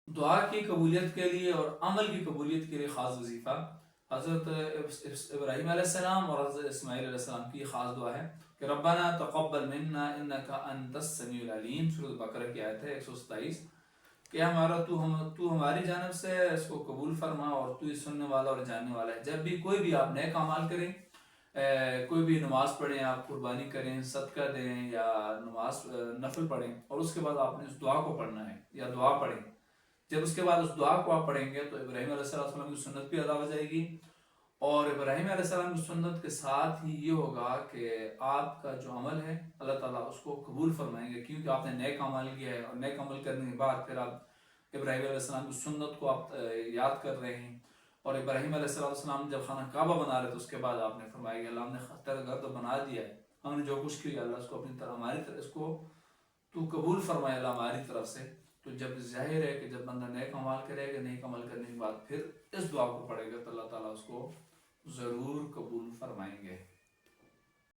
دعا کی قبولیت کے لیے اور عمل کی قبولیت کے لیے خاص وظیفہ حضرت ابراہیم علیہ السلام اور حضرت اسماعیل علیہ السلام کی خاص دعا ہے کہ ربنا تقبل منا انک انت السمیع العلیم، سورۃ بقرہ کی آیت ہے 127، کہ ہمارا تو ہماری جانب سے اس کو قبول فرما اور تو ہی سننے والا اور جاننے والا ہے۔ جب بھی کوئی بھی آپ نیک اعمال کریں، کوئی بھی نماز پڑھیں، آپ قربانی کریں، صدقہ دیں یا نماز نفل پڑھیں، اور اس کے بعد آپ نے اس دعا کو پڑھنا ہے یا دعا پڑھیں، جب اس کے بعد اس دعا کو آپ پڑھیں گے تو ابراہیم علیہ السلام کی سنت بھی ادا ہو جائے گی، اور ابراہیم علیہ السلام کی سنت کے ساتھ ہی یہ ہوگا کہ آپ کا جو عمل ہے اللہ تعالیٰ اس کو قبول فرمائیں گے، کیونکہ آپ نے نیک عمل کیا ہے، اور نیک عمل کرنے کے بعد پھر آپ ابراہیم علیہ السلام کی سنت کو آپ یاد کر رہے ہیں۔ اور ابراہیم علیہ السلام جب خانہ کعبہ بنا رہے تو اس کے بعد آپ نے فرمایا کہ اللہ ہم نے تیرا گھر تو بنا دیا ہے، ہم نے جو کچھ کیا اللہ اس کو اپنی طرح ہماری طرح اس کو تو قبول فرمائے اللہ ہماری طرف سے۔ تو جب ظاہر ہے کہ جب بندہ نیک عمل کرے گا، نیک عمل کرنے کے بعد پھر اس دعا کو پڑھے گا تو اللہ تعالیٰ اس کو ضرور قبول فرمائیں گے۔